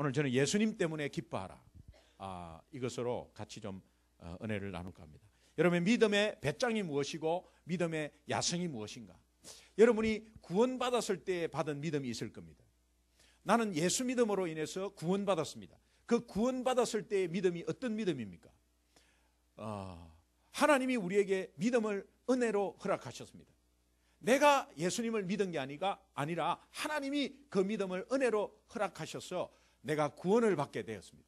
오늘 저는 예수님 때문에 기뻐하라, 이것으로 같이 좀 은혜를 나눌까 합니다. 여러분의 믿음의 배짱이 무엇이고 믿음의 야성이 무엇인가? 여러분이 구원받았을 때 받은 믿음이 있을 겁니다. 나는 예수 믿음으로 인해서 구원받았습니다. 그 구원받았을 때의 믿음이 어떤 믿음입니까? 하나님이 우리에게 믿음을 은혜로 허락하셨습니다. 내가 예수님을 믿은 게 아니라 하나님이 그 믿음을 은혜로 허락하셔서 내가 구원을 받게 되었습니다.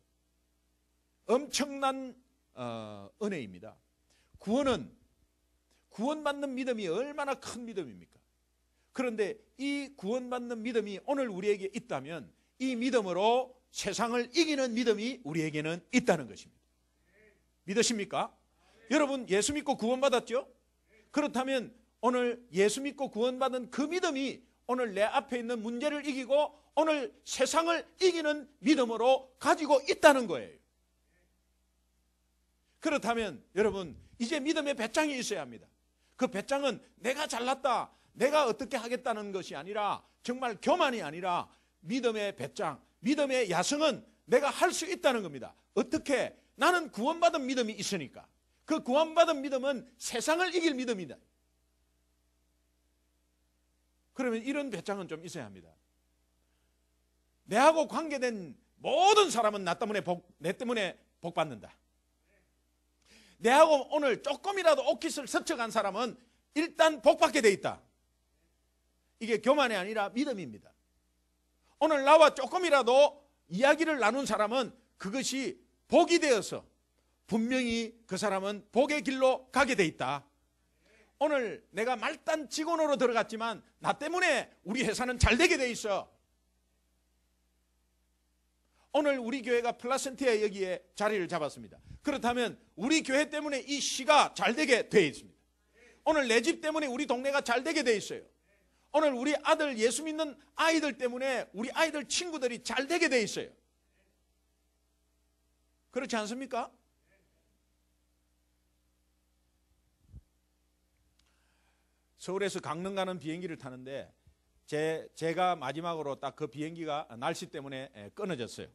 엄청난 은혜입니다. 구원받는 믿음이 얼마나 큰 믿음입니까? 그런데 이 구원받는 믿음이 오늘 우리에게 있다면 이 믿음으로 세상을 이기는 믿음이 우리에게는 있다는 것입니다. 믿으십니까? 여러분 예수 믿고 구원받았죠? 그렇다면 오늘 예수 믿고 구원받은 그 믿음이 오늘 내 앞에 있는 문제를 이기고 오늘 세상을 이기는 믿음으로 가지고 있다는 거예요. 그렇다면 여러분 이제 믿음의 배짱이 있어야 합니다. 그 배짱은 내가 잘났다, 내가 어떻게 하겠다는 것이 아니라 정말 교만이 아니라 믿음의 배짱, 믿음의 야성은 내가 할 수 있다는 겁니다. 어떻게? 나는 구원받은 믿음이 있으니까. 그 구원받은 믿음은 세상을 이길 믿음이다. 그러면 이런 배짱은 좀 있어야 합니다. 내하고 관계된 모든 사람은 내 때문에 복 받는다. 내하고 오늘 조금이라도 옷깃을 스쳐간 사람은 일단 복 받게 돼 있다. 이게 교만이 아니라 믿음입니다. 오늘 나와 조금이라도 이야기를 나눈 사람은 그것이 복이 되어서 분명히 그 사람은 복의 길로 가게 돼 있다. 오늘 내가 말단 직원으로 들어갔지만 나 때문에 우리 회사는 잘 되게 돼 있어. 오늘 우리 교회가 플라센티아 여기에 자리를 잡았습니다. 그렇다면 우리 교회 때문에 이 시가 잘 되게 돼 있습니다. 오늘 내 집 때문에 우리 동네가 잘 되게 돼 있어요. 오늘 우리 아들 예수 믿는 아이들 때문에 우리 아이들 친구들이 잘 되게 돼 있어요. 그렇지 않습니까? 서울에서 강릉 가는 비행기를 타는데 제가 마지막으로 딱 그 비행기가 날씨 때문에 끊어졌어요.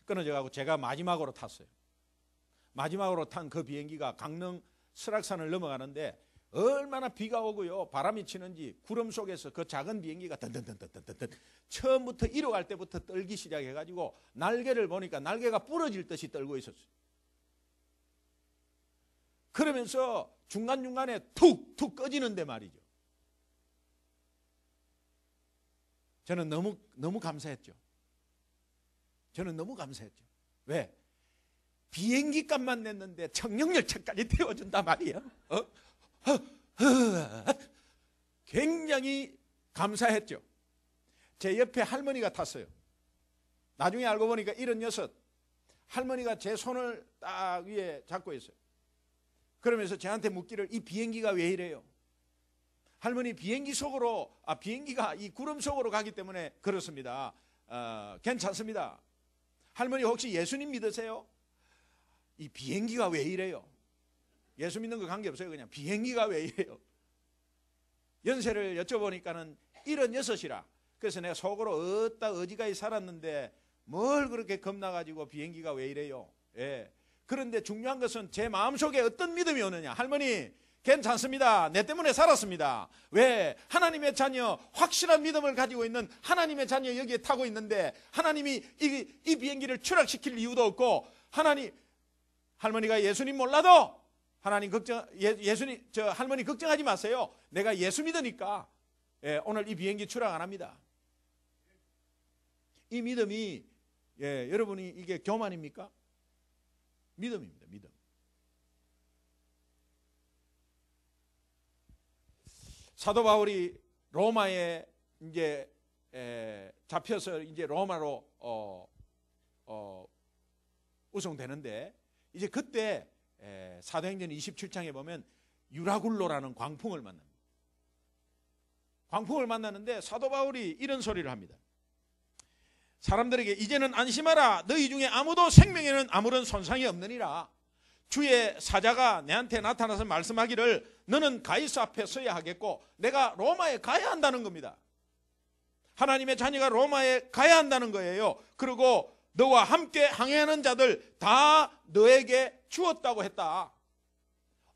끊어져가지고 제가 마지막으로 탔어요. 마지막으로 탄 그 비행기가 강릉 설악산을 넘어가는데 얼마나 비가 오고요 바람이 치는지 구름 속에서 그 작은 비행기가 던던던던던던 처음부터 이뤄갈 때부터 떨기 시작해가지고 날개를 보니까 날개가 부러질 듯이 떨고 있었어요. 그러면서 중간중간에 툭툭 꺼지는데 말이죠. 저는 너무 감사했죠. 저는 너무 감사했죠. 왜? 비행기 값만 냈는데 청룡열차까지 태워준단 말이에요. 굉장히 감사했죠. 제 옆에 할머니가 탔어요. 나중에 알고 보니까 76 할머니가 제 손을 딱 위에 잡고 있어요. 그러면서 저한테 묻기를 이 비행기가 왜 이래요? 할머니 비행기가 이 구름 속으로 가기 때문에 그렇습니다. 괜찮습니다. 할머니 혹시 예수님 믿으세요? 이 비행기가 왜 이래요? 예수 믿는 거 관계없어요. 그냥 비행기가 왜 이래요? 연세를 여쭤보니까는 76이라. 그래서 내가 속으로 어지간히 살았는데 뭘 그렇게 겁나가지고 비행기가 왜 이래요? 예. 그런데 중요한 것은 제 마음속에 어떤 믿음이 오느냐. 할머니 괜찮습니다. 내 때문에 살았습니다. 왜? 하나님의 자녀, 확실한 믿음을 가지고 있는 하나님의 자녀 여기에 타고 있는데 하나님이 이 비행기를 추락시킬 이유도 없고 할머니가 예수님 몰라도 할머니 걱정하지 마세요. 내가 예수 믿으니까 오늘 이 비행기 추락 안 합니다. 이 믿음이 여러분이 이게 교만입니까? 믿음입니다. 믿음. 사도 바울이 로마에 이제 잡혀서 이제 로마로 우송되는데 이제 그때 사도행전 27장에 보면 유라굴로라는 광풍을 만납니다. 광풍을 만나는데 사도 바울이 이런 소리를 합니다. 사람들에게 이제는 안심하라. 너희 중에 아무도 생명에는 아무런 손상이 없느니라. 주의 사자가 내한테 나타나서 말씀하기를 너는 가이사 앞에 서야 하겠고 내가 로마에 가야 한다는 겁니다. 하나님의 자녀가 로마에 가야 한다는 거예요. 그리고 너와 함께 항해하는 자들 다 너에게 주었다고 했다.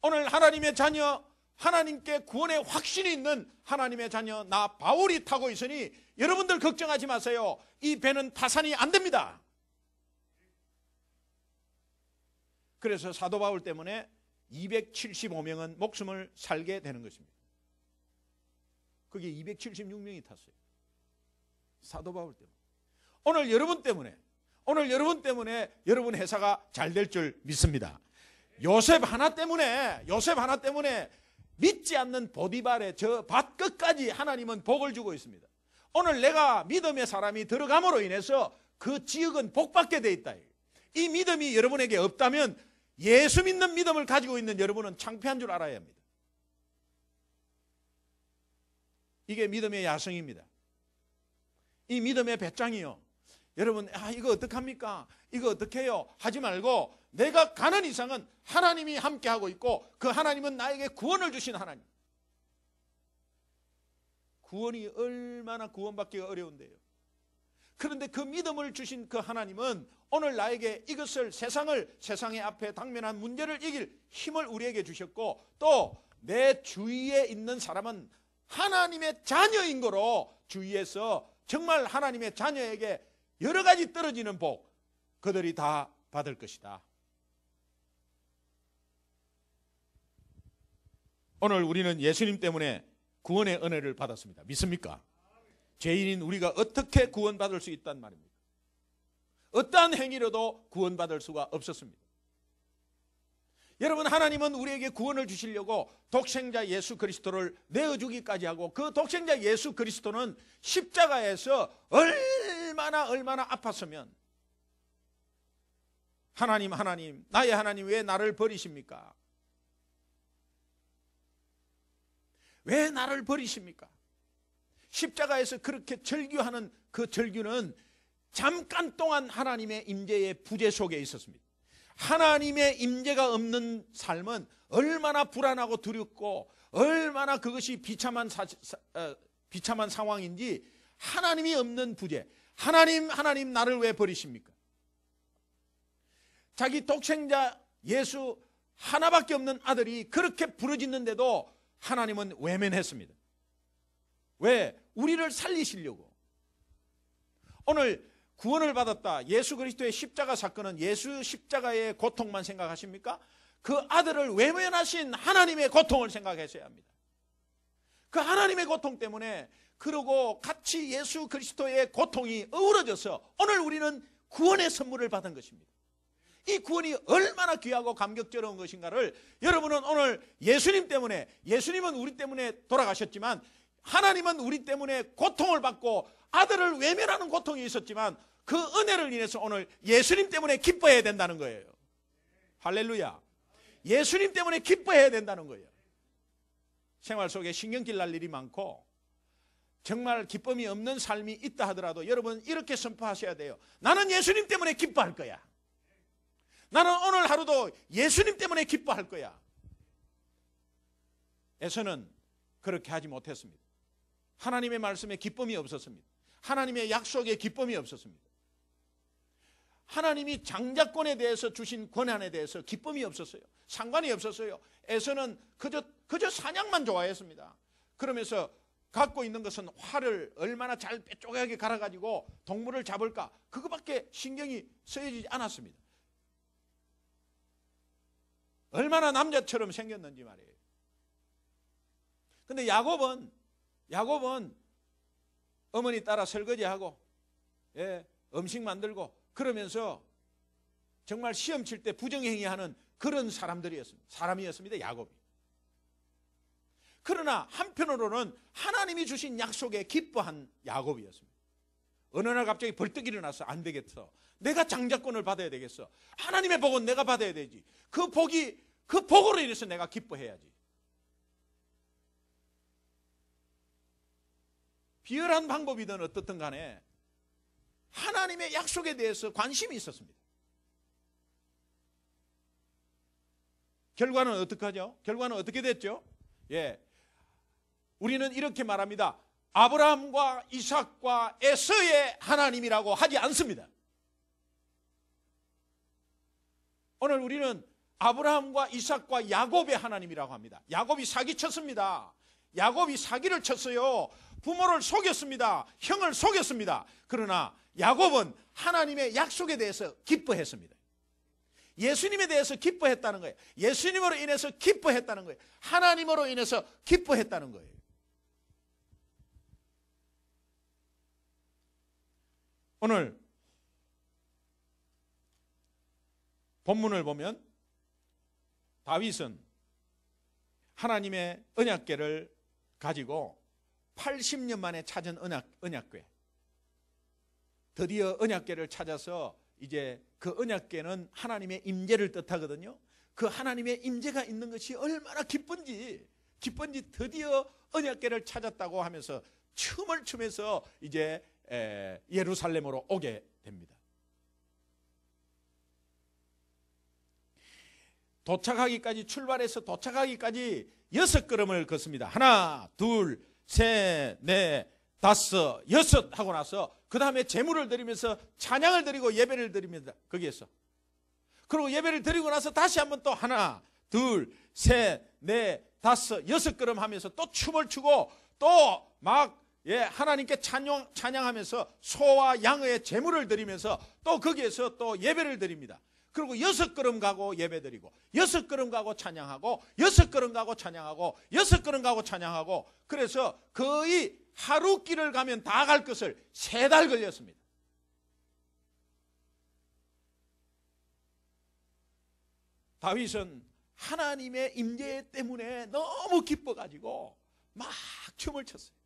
오늘 하나님의 자녀, 하나님께 구원의 확신이 있는 하나님의 자녀 나 바울이 타고 있으니 여러분들 걱정하지 마세요. 이 배는 파산이 안 됩니다. 그래서 사도 바울 때문에 275명은 목숨을 살게 되는 것입니다. 그게 276명이 탔어요. 사도 바울 때문에. 오늘 여러분 때문에 여러분 회사가 잘 될 줄 믿습니다. 요셉 하나 때문에 믿지 않는 보디발의 저 밭 끝까지 하나님은 복을 주고 있습니다. 오늘 내가 믿음의 사람이 들어감으로 인해서 그 지역은 복받게 돼 있다. 이 믿음이 여러분에게 없다면 예수 믿는 믿음을 가지고 있는 여러분은 창피한 줄 알아야 합니다. 이게 믿음의 야성입니다. 이 믿음의 배짱이요. 여러분 이거 어떡합니까? 이거 어떡해요? 하지 말고 내가 가는 이상은 하나님이 함께하고 있고 그 하나님은 나에게 구원을 주신 하나님. 구원이 얼마나 구원받기가 어려운데요. 그런데 그 믿음을 주신 그 하나님은 오늘 나에게 이것을 세상의 앞에 당면한 문제를 이길 힘을 우리에게 주셨고 또 내 주위에 있는 사람은 하나님의 자녀인 거로 주위에서 정말 하나님의 자녀에게 여러 가지 떨어지는 복 그들이 다 받을 것이다. 오늘 우리는 예수님 때문에 구원의 은혜를 받았습니다. 믿습니까? 죄인인 우리가 어떻게 구원받을 수 있단 말입니까? 어떠한 행위로도 구원받을 수가 없었습니다. 여러분 하나님은 우리에게 구원을 주시려고 독생자 예수 그리스도를 내어주기까지 하고 그 독생자 예수 그리스도는 십자가에서 얼마나 아팠으면 하나님 나의 하나님 왜 나를 버리십니까? 왜 나를 버리십니까? 십자가에서 그렇게 절규하는 그 절규는 잠깐 동안 하나님의 임재의 부재 속에 있었습니다. 하나님의 임재가 없는 삶은 얼마나 불안하고 두렵고 얼마나 그것이 비참한 상황인지 하나님이 없는 부재. 하나님 나를 왜 버리십니까? 자기 독생자 예수 하나밖에 없는 아들이 그렇게 부르짖는데도 하나님은 외면했습니다. 왜? 우리를 살리시려고. 오늘 구원을 받았다. 예수 그리스도의 십자가 사건은 예수 십자가의 고통만 생각하십니까? 그 아들을 외면하신 하나님의 고통을 생각하셔야 합니다. 그 하나님의 고통 때문에 그러고 같이 예수 그리스도의 고통이 어우러져서 오늘 우리는 구원의 선물을 받은 것입니다. 이 구원이 얼마나 귀하고 감격스러운 것인가를 여러분은 오늘 예수님은 우리 때문에 돌아가셨지만 하나님은 우리 때문에 고통을 받고 아들을 외면하는 고통이 있었지만 그 은혜를 인해서 오늘 예수님 때문에 기뻐해야 된다는 거예요. 할렐루야. 예수님 때문에 기뻐해야 된다는 거예요. 생활 속에 신경질 날 일이 많고 정말 기쁨이 없는 삶이 있다 하더라도 여러분 이렇게 선포하셔야 돼요. 나는 예수님 때문에 기뻐할 거야. 나는 오늘 하루도 예수님 때문에 기뻐할 거야. 에서는 그렇게 하지 못했습니다. 하나님의 말씀에 기쁨이 없었습니다. 하나님의 약속에 기쁨이 없었습니다. 하나님이 장자권에 대해서 주신 권한에 대해서 기쁨이 없었어요. 상관이 없었어요. 에서는 그저 사냥만 좋아했습니다. 그러면서 갖고 있는 것은 활을 얼마나 잘 빼쪽하게 갈아가지고 동물을 잡을까 그거밖에 신경이 쓰여지지 않았습니다. 얼마나 남자처럼 생겼는지 말이에요. 근데 야곱은 어머니 따라 설거지하고 음식 만들고 그러면서 정말 시험 칠 때 부정행위하는 그런 사람이었습니다. 야곱이. 그러나 한편으로는 하나님이 주신 약속에 기뻐한 야곱이었습니다. 어느 날 갑자기 벌떡 일어나서 안 되겠어. 내가 장자권을 받아야 되겠어. 하나님의 복은 내가 받아야 되지. 그 복으로 인해서 내가 기뻐해야지. 비열한 방법이든 어떻든 간에 하나님의 약속에 대해서 관심이 있었습니다. 결과는 어떻게 하죠? 결과는 어떻게 됐죠? 우리는 이렇게 말합니다. 아브라함과 이삭과 에서의 하나님이라고 하지 않습니다. 오늘 우리는 아브라함과 이삭과 야곱의 하나님이라고 합니다. 야곱이 사기쳤습니다. 야곱이 사기를 쳤어요. 부모를 속였습니다. 형을 속였습니다. 그러나 야곱은 하나님의 약속에 대해서 기뻐했습니다. 예수님에 대해서 기뻐했다는 거예요. 예수님으로 인해서 기뻐했다는 거예요. 하나님으로 인해서 기뻐했다는 거예요. 오늘 본문을 보면 다윗은 하나님의 언약궤를 가지고 80년 만에 찾은 언약궤, 드디어 언약궤를 찾아서 이제 그 언약궤는 하나님의 임재를 뜻하거든요. 그 하나님의 임재가 있는 것이 얼마나 기쁜지 드디어 언약궤를 찾았다고 하면서 춤을 추면서 이제 예루살렘으로 오게 됩니다. 출발해서 도착하기까지 6걸음을 걷습니다. 하나, 둘, 셋, 넷, 다섯, 여섯 하고 나서 그 다음에 제물을 드리면서 찬양을 드리고 예배를 드립니다. 거기에서. 그리고 예배를 드리고 나서 다시 한번 또 하나, 둘, 셋, 넷, 다섯, 6걸음 하면서 또 춤을 추고 또 막 하나님께 찬양하면서 소와 양의 제물을 드리면서 또 거기에서 또 예배를 드립니다. 그리고 6걸음 가고 예배드리고 6걸음 가고 찬양하고 6걸음 가고 찬양하고 6걸음 가고 찬양하고 그래서 거의 하루 길을 가면 다 갈 것을 3달 걸렸습니다. 다윗은 하나님의 임재 때문에 너무 기뻐가지고 막 춤을 췄어요.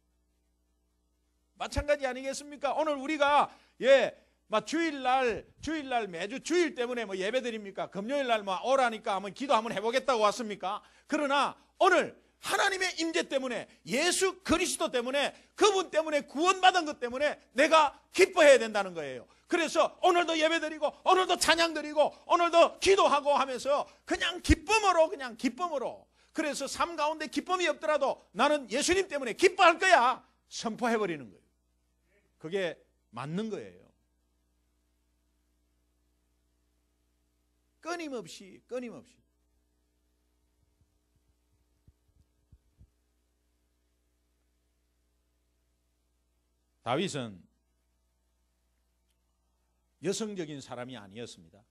마찬가지 아니겠습니까? 오늘 우리가 주일날 매주 주일 때문에 예배 드립니까? 금요일날 오라니까 한번 기도 한번 해보겠다고 왔습니까? 그러나 오늘 하나님의 임재 때문에 예수 그리스도 때문에 그분 때문에 구원받은 것 때문에 내가 기뻐해야 된다는 거예요. 그래서 오늘도 예배 드리고 오늘도 찬양 드리고 오늘도 기도하고 하면서 그냥 기쁨으로 그래서 삶 가운데 기쁨이 없더라도 나는 예수님 때문에 기뻐할 거야 선포해버리는 거예요. 그게 맞는 거예요. 끊임없이 다윗은 여성적인 사람이 아니었습니다.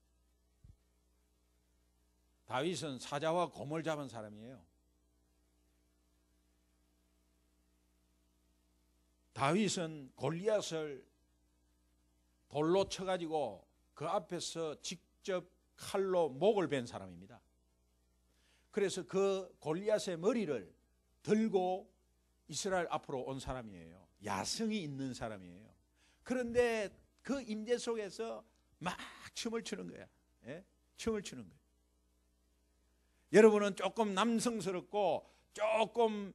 다윗은 사자와 곰을 잡은 사람이에요. 다윗은 골리앗을 돌로 쳐가지고 그 앞에서 직접 칼로 목을 벤 사람입니다. 그래서 그 골리앗의 머리를 들고 이스라엘 앞으로 온 사람이에요. 야성이 있는 사람이에요. 그런데 그 임재 속에서 막 춤을 추는 거야. 춤을 추는 거예요. 여러분은 조금 남성스럽고 조금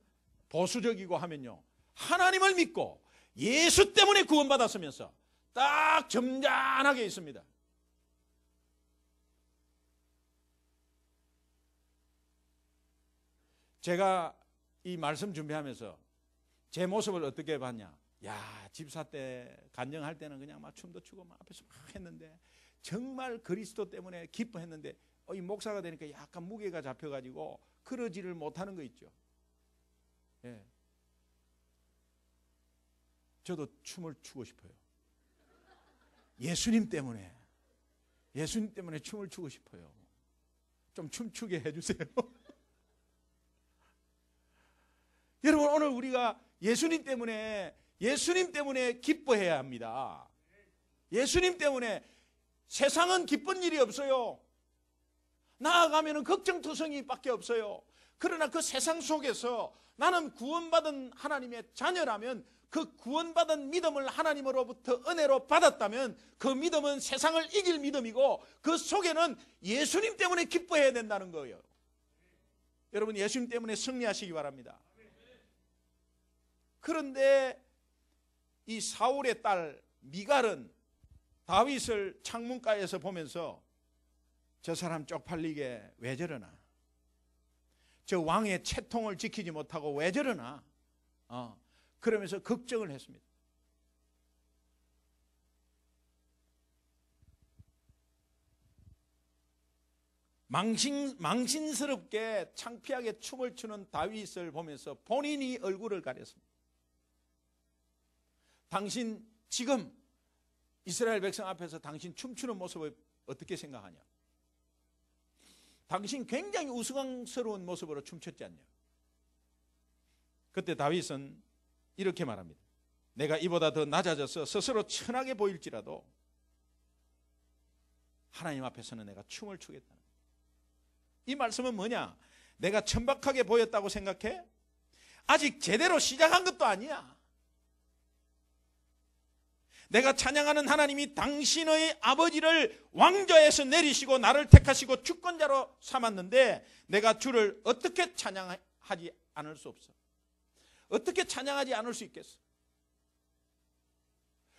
보수적이고 하면요, 하나님을 믿고 예수 때문에 구원받았으면서 딱 점잖하게 있습니다. 제가 이 말씀 준비하면서 제 모습을 어떻게 봤냐? 집사 때 간증할 때는 그냥 막 춤도 추고 막 앞에서 막 했는데 정말 그리스도 때문에 기뻐했는데 이 목사가 되니까 약간 무게가 잡혀가지고 그러지를 못하는 거 있죠. 저도 춤을 추고 싶어요. 예수님 때문에 춤을 추고 싶어요. 좀 춤추게 해주세요. 여러분, 오늘 우리가 예수님 때문에 기뻐해야 합니다. 예수님 때문에 세상은 기쁜 일이 없어요. 나아가면 걱정투성이 밖에 없어요. 그러나 그 세상 속에서 나는 구원받은 하나님의 자녀라면 그 구원받은 믿음을 하나님으로부터 은혜로 받았다면 그 믿음은 세상을 이길 믿음이고 그 속에는 예수님 때문에 기뻐해야 된다는 거예요. 여러분, 예수님 때문에 승리하시기 바랍니다. 그런데 이 사울의 딸 미갈은 다윗을 창문가에서 보면서 저 사람 쪽팔리게 왜 저러나, 저 왕의 채통을 지키지 못하고 왜 저러나, 그러면서 걱정을 했습니다. 망신스럽게 창피하게 춤을 추는 다윗을 보면서 본인이 얼굴을 가렸습니다. 당신 지금 이스라엘 백성 앞에서 당신 춤추는 모습을 어떻게 생각하냐? 당신 굉장히 우스꽝스러운 모습으로 춤췄지 않냐? 그때 다윗은 이렇게 말합니다. 내가 이보다 더 낮아져서 스스로 천하게 보일지라도 하나님 앞에서는 내가 춤을 추겠다. 이 말씀은 뭐냐? 내가 천박하게 보였다고 생각해? 아직 제대로 시작한 것도 아니야. 내가 찬양하는 하나님이 당신의 아버지를 왕좌에서 내리시고 나를 택하시고 주권자로 삼았는데 내가 주를 어떻게 찬양하지 않을 수 없어? 어떻게 찬양하지 않을 수 있겠어?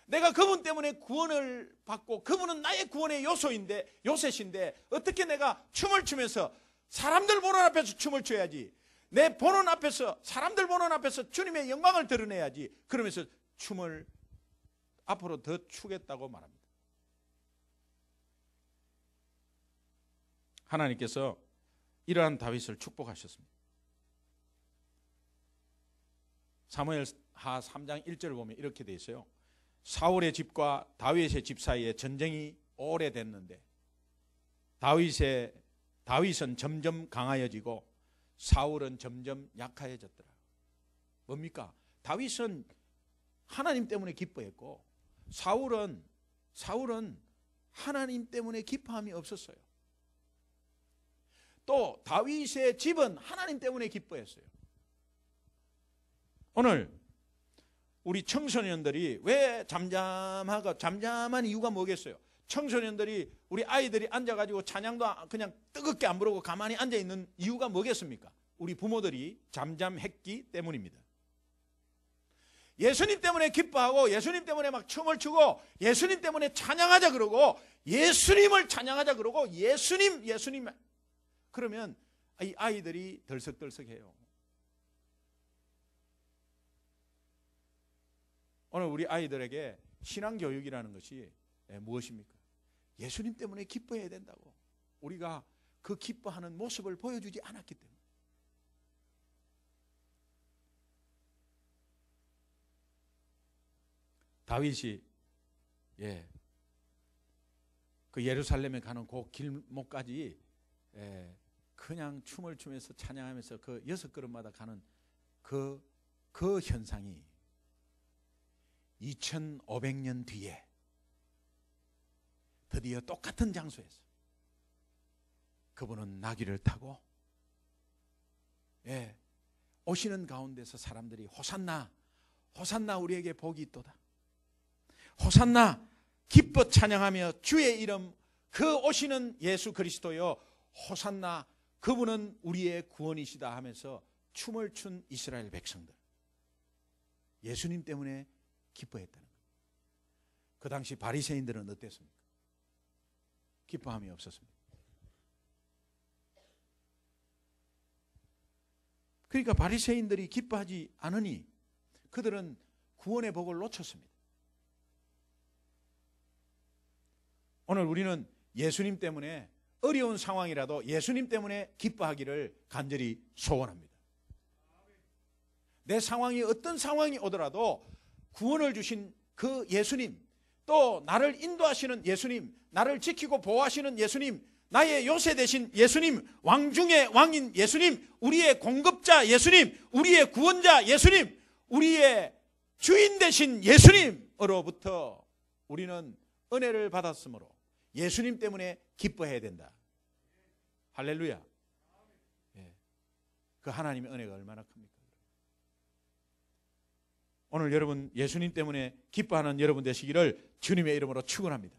내가 그분 때문에 구원을 받고 그분은 나의 구원의 요새신데 어떻게 내가 춤을 추면서 사람들 보는 앞에서 춤을 춰야지, 내 보는 앞에서, 사람들 보는 앞에서 주님의 영광을 드러내야지, 그러면서 춤을 앞으로 더 추겠다고 말합니다. 하나님께서 이러한 다윗을 축복하셨습니다. 사무엘하 3장 1절을 보면 이렇게 되어 있어요. 사울의 집과 다윗의 집 사이에 전쟁이 오래됐는데 다윗은 점점 강하여지고 사울은 점점 약해졌더라. 뭡니까? 다윗은 하나님 때문에 기뻐했고 사울은 하나님 때문에 기뻐함이 없었어요. 또 다윗의 집은 하나님 때문에 기뻐했어요. 오늘 우리 청소년들이 왜 잠잠한 이유가 뭐겠어요? 청소년들이, 우리 아이들이 앉아가지고 찬양도 그냥 뜨겁게 안 부르고 가만히 앉아있는 이유가 뭐겠습니까? 우리 부모들이 잠잠했기 때문입니다. 예수님 때문에 기뻐하고 예수님 때문에 막 춤을 추고 예수님 때문에 찬양하자 그러고 예수님을 찬양하자 그러고 예수님 그러면 이 아이들이 덜썩덜썩해요. 오늘 우리 아이들에게 신앙교육이라는 것이 무엇입니까? 예수님 때문에 기뻐해야 된다고. 우리가 그 기뻐하는 모습을 보여주지 않았기 때문에. 다윗이 그 예루살렘에 가는 그 길목까지 그냥 춤을 추면서 찬양하면서 그 6걸음마다 가는 그 현상이 2500년 뒤에 드디어 똑같은 장소에서 그분은 나귀를 타고 오시는 가운데서 사람들이 호산나 호산나 우리에게 복이 있도다, 호산나 기뻐 찬양하며 주의 이름 그 오시는 예수 그리스도여 호산나 그분은 우리의 구원이시다 하면서 춤을 춘 이스라엘 백성들, 예수님 때문에 기뻐했다는 거예요. 그 당시 바리새인들은 어땠습니까? 기뻐함이 없었습니다. 그러니까 바리새인들이 기뻐하지 않으니 그들은 구원의 복을 놓쳤습니다. 오늘 우리는 예수님 때문에 어려운 상황이라도 예수님 때문에 기뻐하기를 간절히 소원합니다. 내 상황이 어떤 상황이 오더라도 구원을 주신 그 예수님, 또 나를 인도하시는 예수님, 나를 지키고 보호하시는 예수님, 나의 요새 되신 예수님, 왕 중의 왕인 예수님, 우리의 공급자 예수님, 우리의 구원자 예수님, 우리의 주인 되신 예수님으로부터 우리는 은혜를 받았으므로 예수님 때문에 기뻐해야 된다. 할렐루야. 그 하나님의 은혜가 얼마나 큽니까? 오늘 여러분 예수님 때문에 기뻐하는 여러분 되시기를 주님의 이름으로 축원합니다.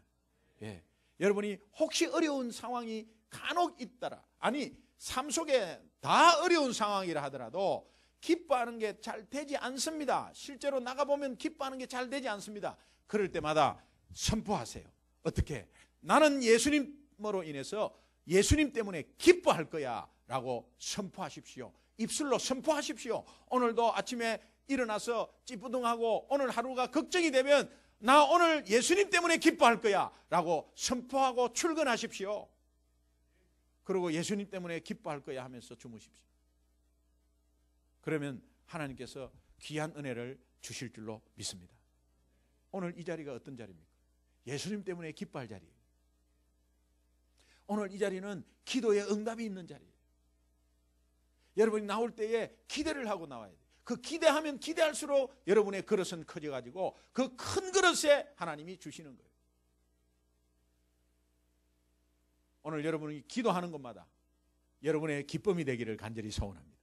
여러분이 혹시 어려운 상황이 간혹 있더라, 아니 삶 속에 다 어려운 상황이라 하더라도 기뻐하는 게 잘 되지 않습니다. 실제로 나가보면 기뻐하는 게 잘 되지 않습니다. 그럴 때마다 선포하세요. 어떻게? 나는 예수님으로 인해서 예수님 때문에 기뻐할 거야 라고 선포하십시오. 입술로 선포하십시오. 오늘도 아침에 일어나서 찌뿌둥하고 오늘 하루가 걱정이 되면 나 오늘 예수님 때문에 기뻐할 거야 라고 선포하고 출근하십시오. 그리고 예수님 때문에 기뻐할 거야 하면서 주무십시오. 그러면 하나님께서 귀한 은혜를 주실 줄로 믿습니다. 오늘 이 자리가 어떤 자리입니까? 예수님 때문에 기뻐할 자리예요. 오늘 이 자리는 기도의 응답이 있는 자리예요. 여러분이 나올 때에 기대를 하고 나와야 돼요. 그 기대하면 기대할수록 여러분의 그릇은 커져가지고 그 큰 그릇에 하나님이 주시는 거예요. 오늘 여러분이 기도하는 것마다 여러분의 기쁨이 되기를 간절히 소원합니다.